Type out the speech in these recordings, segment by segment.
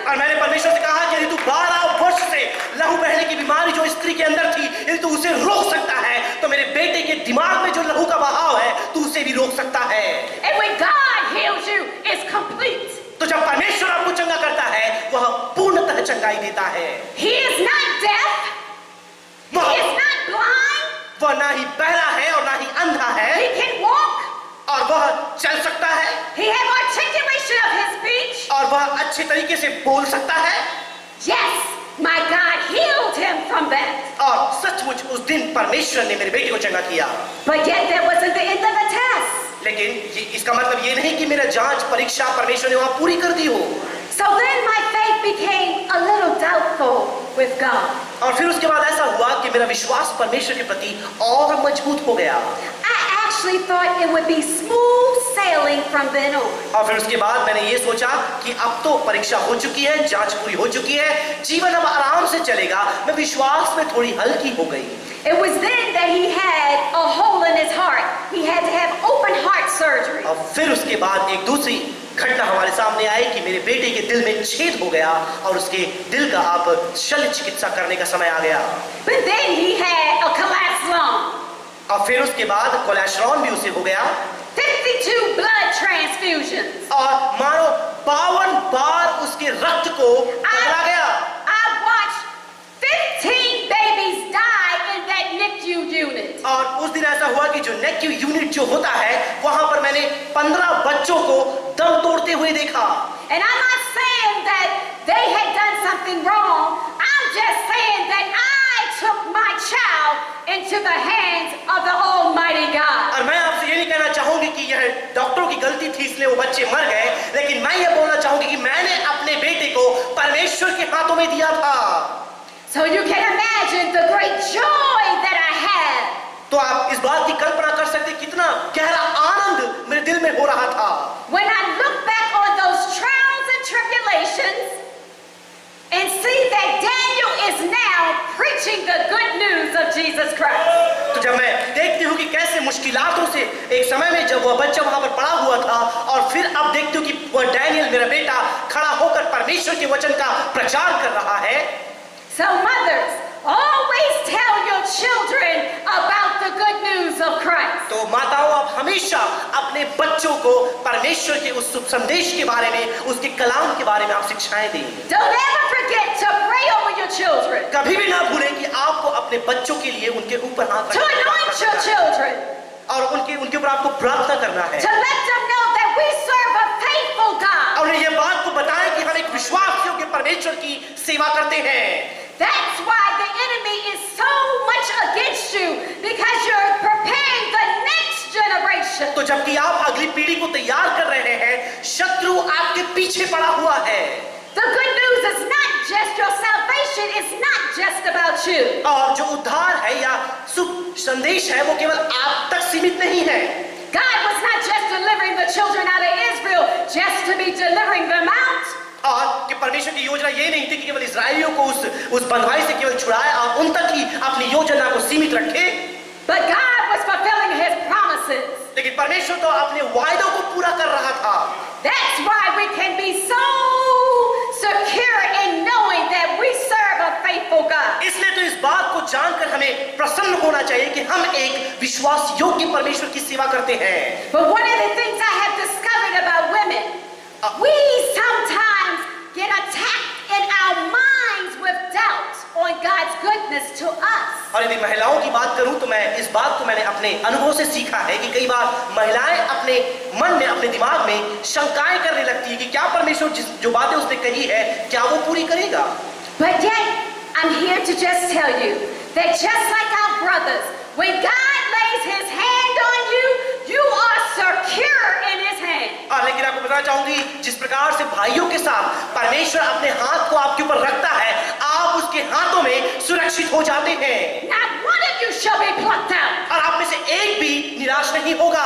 और मैंने परमेश्वर से कहा कि यदि तू 12 वर्ष से लहू बहने की बीमारी जो स्त्री के अंदर थी, यदि तू उसे रोक सकता है, तो मेरे बेटे के दिमाग में जो लहू का बहाव है, तू उसे भी रोक सकता है। And when God heals you, it's complete. तो जब परमेश्वर आपको चंगा करता है, वह पूर्णतः चंगाई देता है। He is not deaf. He is not blind. वह ना ही बहरा है और ना ही अंधा है, He can walk. और वह चल सकता है, He has articulation of his speech. और वह अच्छे तरीके से बोल सकता है। Yes, my God healed him from that. और सचमुच उस दिन परमेश्वर ने मेरे बेटे को चंगा किया। But yet that wasn't the end of the test. लेकिन इसका मतलब ये नहीं कि मेरा जांच परीक्षा परमेश्वर ने वहां पूरी कर दी हो। So then my faith became a little doubtful with God. और फिर उसके बाद ऐसा हुआ कि मेरा विश्वास परमेश्वर के प्रति और मजबूत हो गया। I actually thought it would be smooth sailing from then on. और फिर उसके बाद मैंने ये सोचा कि अब तो परीक्षा हो चुकी है, जांच पूरी हो चुकी है, जीवन अब आराम से चलेगा। मैं विश्वास में थोड़ी हल्की हो गई। It was then that he had a hole in his heart. He had to have open heart surgery. और फिर उसके बाद एक दूसरी घटना हमारे सामने आई कि मेरे बेटे के दिल में छेद हो गया और उसके दिल का अब शल्य चिकित्सा करने का समय आ गया। But then he had a collapsed lung. और फिर उसके बाद कोलेस्ट्रॉल भी उसे हो गया। 52 blood transfusions. और मानो 52 बार उसके रक्त को बदला गया। I watched 15 babies die in that NICU unit. और उस दिन ऐसा हुआ कि जो NICU यूनिट जो होता है, वहां पर मैंने 15 बच्चों को दम तोड़ते हुए देखा। And I'm not saying that they had done something wrong. I'm just saying that I took my child into the hands of the Almighty God. और मैं आपसे ये नहीं कहना चाहूंगी कि यह डॉक्टरों की गलती थी इसलिए वो बच्चे मर गए, लेकिन मैं ये बोलना चाहूंगी कि मैंने अपने बेटे को परमेश्वर के हाथों में दिया था। So you can imagine the great joy that I had. तो आप इस बात की कल्पना कर सकते हैं कितना गहरा आनंद मेरे दिल में हो रहा था। When I look back on those trials and tribulations and see that Daniel is now preaching the good news of Jesus Christ. तो जब मैं देखती हूँ कि कैसे मुश्किलातों से एक समय में जब वह बच्चा वहां पर पड़ा हुआ था, और फिर अब देखती हूँ कि वह डैनियल मेरा बेटा खड़ा होकर परमेश्वर के वचन का प्रचार कर रहा है। So mothers, always tell your children about the good news of Christ. तो माताओं, आप हमेशा अपने बच्चों को परमेश्वर के उस शुभ संदेश के बारे में, उसके कलाम के बारे में आप शिक्षाएं दें। Don't ever forget to pray over your children. कभी भी ना भूलें कि आपको अपने बच्चों के लिए उनके ऊपर हाथ To anoint your children. और उनके ऊपर आपको प्रार्थना करना है। To let them know that we serve a faithful God. और उन्हें ये बात को बताएं कि हम एक विश्वास योग्य परमेश्वर की सेवा करते हैं। That's why the enemy is so much against you, because you're preparing the next generation. तो जबकि आप अगली पीढ़ी को तैयार कर रहे हैं, शत्रु आपके पीछे पड़ा हुआ है। The good news is not just your salvation, it's not just about you. और जो उद्धार है या शुभ संदेश है, वो केवल आप तक सीमित नहीं है। God was not just delivering the children out of Israel just to be delivering them out. और कि परमेश्वर की योजना ये नहीं थी कि केवल इस्राएलियों को उस बंधुआई से केवल छुड़ाए और उन तक ही अपनी योजना को सीमित रखे। But God was fulfilling His promises. लेकिन परमेश्वर तो अपने वायदों को पूरा कर रहा था। That's why we can be so secure in knowing that we serve a faithful God. इसलिए तो इस बात को जानकर हमें प्रसन्न होना चाहिए कि हम एक विश्वास योग्य परमेश्वर की सेवा करते हैं। But one of the things I have discovered about women, we sometimes get attacked in our minds with doubt on God's goodness to us. और यदि महिलाओं की बात करूं तो मैं इस बात को मैंने अपने अनुभव से सीखा है कि कई बार महिलाएं अपने मन में, अपने दिमाग में शंकाएं करने लगती है कि क्या परमेश्वर जो बातें उसने कही है क्या वो पूरी करेगा। But yet I'm here to just tell you that just like our brothers, when God lays His hand on you, you are secure in His hand. लेकिन आपको बताना चाहूंगी, जिस प्रकार से भाइयों के साथ परमेश्वर अपने हाथ को आपके ऊपर रखता है, आप उसके हाथों में सुरक्षित हो जाते हैं। Not one of you shall be plucked out. और आप में से एक भी निराश नहीं होगा।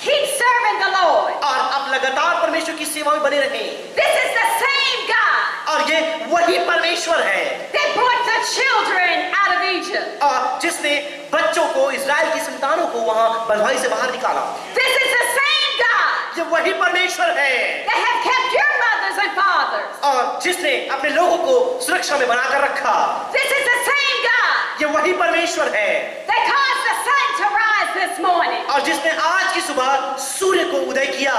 Keep serving the Lord. और आप लगातार परमेश्वर की सेवा में बने रहें। This is the same God और ये वही परमेश्वर है that brought the children out of Egypt. और जिसने बच्चों को, इजराइल की संतानों को वहां बंधुआई से बाहर निकाला। This is the same God ये वही परमेश्वर है that have kept your mothers and fathers. और जिसने अपने लोगों को सुरक्षा में बनाकर रखा। This is the same God ये वही परमेश्वर है that caused the sun to rise this morning. और जिसने आज की सुबह सूर्य को उदय किया।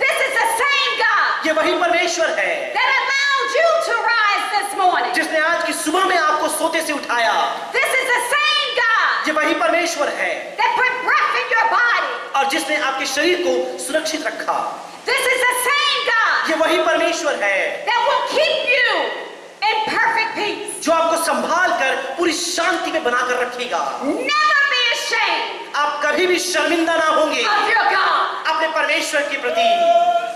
This is the same God ये वही परमेश्वर है that allowed you to rise this morning. जिसने आज की सुबह में आपको सोते से उठाया। This is the same God ये वही परमेश्वर है that put breath in your body. और जिसने आपके शरीर को सुरक्षित रखा। This is the same God ये वही परमेश्वर है that will keep you in perfect peace. जो आपको संभाल कर पूरी शांति में बनाकर रखेगा। Never be ashamed आप कभी भी शर्मिंदा ना होंगे of your God. अपने परमेश्वर के प्रति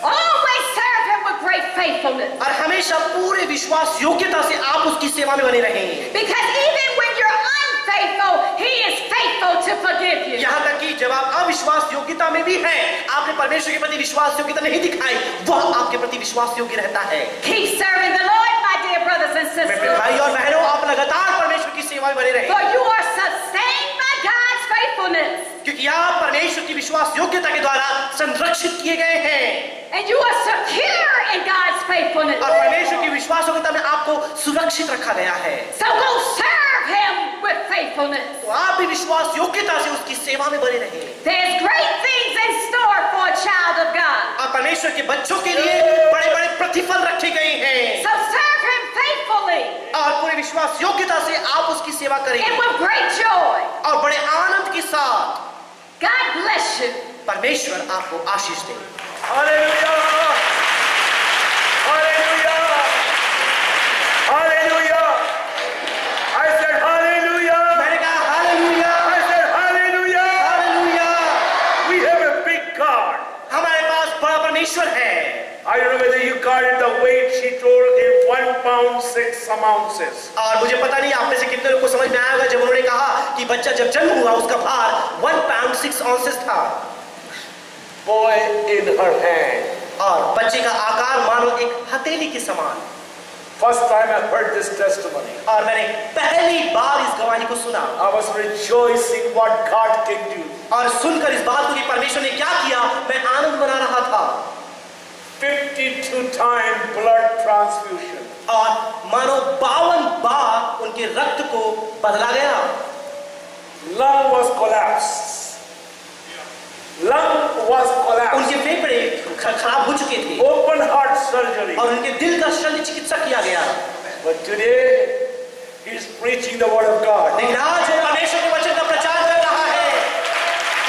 Always serve Him with great faithfulness. और हमेशा पूरे विश्वास योग्यता से आप उसकी सेवा में बने रहें। Because even when you're unfaithful, He is faithful to forgive you. यहाँ तक कि जब आप अविश्वास योग्यता में भी हैं, आपने परमेश्वर के प्रति विश्वास योग्यता नहीं दिखाई, वह आपके प्रति विश्वास योग्य रहता है। Keep serving the Lord, my dear brothers and मेरे sisters. भाई और बहनों, आप लगातार परमेश्वर की सेवा में बने रहें, For you are sustained by God's faithfulness. क्योंकि आप परमेश्वर की विश्वास योग्यता के द्वारा संरक्षित किए गए हैं And you are secure in God's faithfulness. और परमेश्वर की विश्वास योग्यता में आपको सुरक्षित रखा गया है। So go serve Him with faithfulness. तो आप भी विश्वास योग्यता से उसकी सेवा में बने रहें There's great things in store for a child of God. और परमेश्वर के बच्चों के लिए बड़े-बड़े प्रतिफल रखे गए हैं So serve Him faithfully और पूरे विश्वास योग्यता से आप उसकी सेवा करें and with great joy. और बड़े आनंद के साथ। God bless you. परमेश्वर आपको आशीष दे। Hallelujah! Hallelujah! Hallelujah! I said hallelujah! मैंने कहा hallelujah, I said hallelujah! Hallelujah. We have a big God. हमारे पास बड़ा परमेश्वर है। I don't know whether you got it, the weight she told in 1 pound 6 some ounces. और मुझे पता नहीं आप में से कितने लोगों को समझ में आया होगा जब उन्होंने कहा कि बच्चा जब जन्म हुआ उसका भार 1 pound 6 ounces था Boy in her hand. और बच्चे का आकार मानो एक हथेली के समान। First time I heard this testimony. और मैंने पहली बार इस गवाही को सुना I was rejoicing what God can do. और सुनकर इस बात को कि परमेश्वर ने क्या किया, मैं आनंद मना रहा था। 52 time blood transfusion. और मानो 52 बार उनके रक्त को बदला गया। Lung was collapsed. Lung was collapsed. उनके फेफड़े खराब हो चुके थे Open heart surgery. और उनके दिल का शल्य चिकित्सा किया गया। But today, he is preaching the word of God. लेकिन आज वो परमेश्वर के वचन का प्रचार कर रहा है।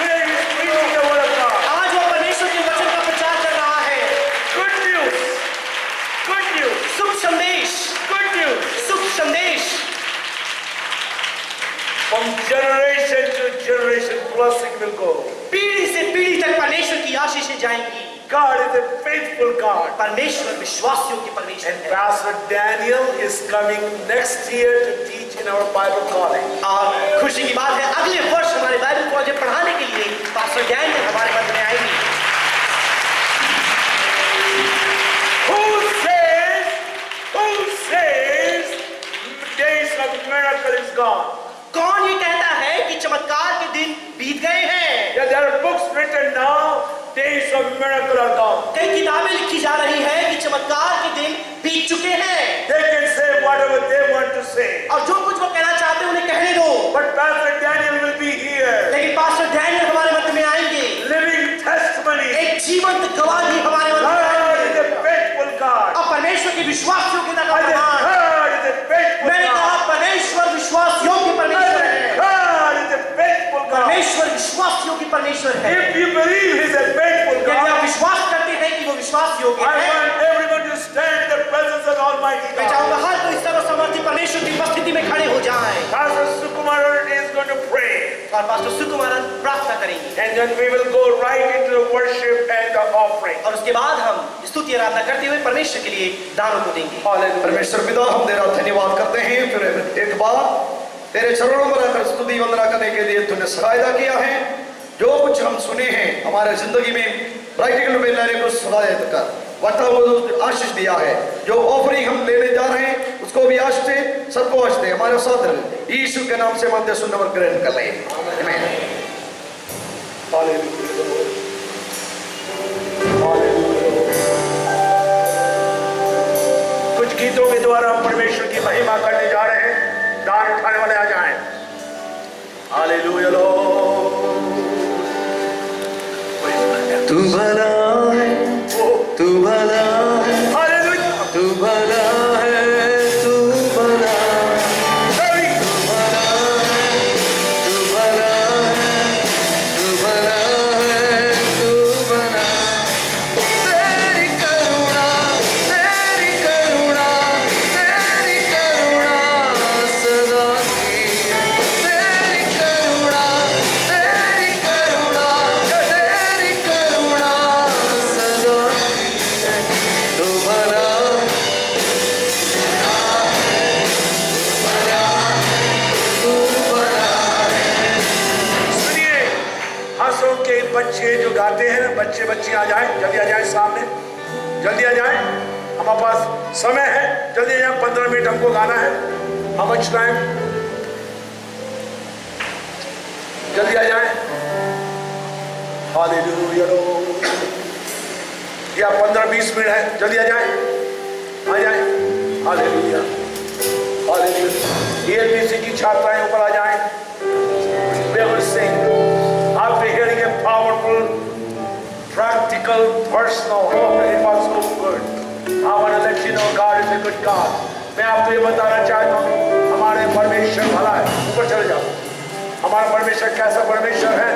Today he is preaching the word of God. आज वो परमेश्वर के वचन का प्रचार कर रहा है। Good news. Good news. शुभ संदेश, Good news. शुभ संदेश। From generation to generation, blessing will go. पीढ़ी से पीढ़ी तक परमेश्वर की आशीषें जाएंगी। God is a faithful God. परमेश्वर विश्वासियों के परमेश्वर And है। Pastor Daniel is coming next year to teach in our Bible college. और खुशी की बात है अगले वर्ष हमारे बाइबल कॉलेज में पढ़ाने के लिए पास्टर डैनियल हमारे मध्य में आएंगे। Who says days of miracle is gone? कौन ये कहता है कि चमत्कार के दिन बीत गए हैं? Yeah, there are books written now, days of miracle are gone. कई किताबें लिखी जा रही हैं कि चमत्कार के दिन बीत चुके हैं They can say whatever they want to say. और जो कुछ वो कहना चाहते हैं उन्हें कहने दो। But Pastor Daniel will be here. लेकिन पास्टर डैनियल हमारे मध्य में आएंगे। Living testimony. एक जीवंत गवाही हमारे मध्य में God आएंगे। is a faithful God. और परमेश्वर की विश्वास योग्यता का I said, प्रमाण। God is a faithful मैंने कहा God. परमेश्वर विश्वास योग्य परमेश्वर है। God is a faithful God. परमेश्वर विश्वास योग्य परमेश्वर है। If you believe He's a faithful यदि आप God, विश्वास करते हैं कि वो विश्वास योग्य I है, want everyone to stand in the presence of Almighty मैं God. चाहूंगा हर कोई सर्वसमर्थी परमेश्वर की उपस्थिति में खड़े हो जाएं Pastor Sukumaran is going to pray. और पास्टर सुकुमारन प्रार्थना करेंगे And then we will go right into the worship and the offering. और उसके बाद हम स्तुति आराधना करते हुए परमेश्वर के लिए दानों को देंगे। परमेश्वर पिता हम तेरा धन्यवाद करते हैं फिर एक बार तेरे चरणों में रहकर स्तुति वंदना करने के लिए तूने सहायता किया है। जो कुछ हम सुने हैं हमारे जिंदगी में प्रैक्टिकल में लाने को सहायता कर वर्ता वो आशीष दिया है। जो ऑफरिंग हम लेने जा रहे हैं उसको भी आशीष दे, सबको आशीष दे। हमारे साथ यीशु के नाम से मानते सुनने और ग्रहण कर ले। आमीन। Hallelujah. गीतों के द्वारा हम परमेश्वर की महिमा करने जा रहे हैं। दान उठाने वाले आ जाएं। Hallelujah Lord. तू भला है, तू भला है, हालेलुया। तू भला है, तू भला है, तू भला है, तू भला है, तू भला है, तू भला है। तेरी करुणा, तेरी करुणा, तेरी करुणा सदा की है। तेरी करुणा, तेरी करुणा, तेरी करुणा सदा की है। तू भला सुनिए, हंसों के बच्चे जो गाते हैं ना, बच्चे बच्चे आ जाएं, जल्दी आ जाएं सामने, जल्दी आ जाएं। हमारे पास समय है, जल्दी आ जाएं। 15 मिनट हमको गाना है। How much time? जल्दी आ जाएं। Hallelujah Lord. या 15-20 मिनट है, जल्दी आ जाएं, आ जाएं। Hallelujah hallelujah. ELBC की छात्राएं ऊपर आ जाएं। We will sing. After hearing a powerful, practical, personal, oh, it was so good. I want to let you know God is a good God. मैं आपको ये बताना चाहता हूँ, हमारे परमेश्वर भला है। ऊपर चले जाओ। हमारा परमेश्वर कैसा परमेश्वर है?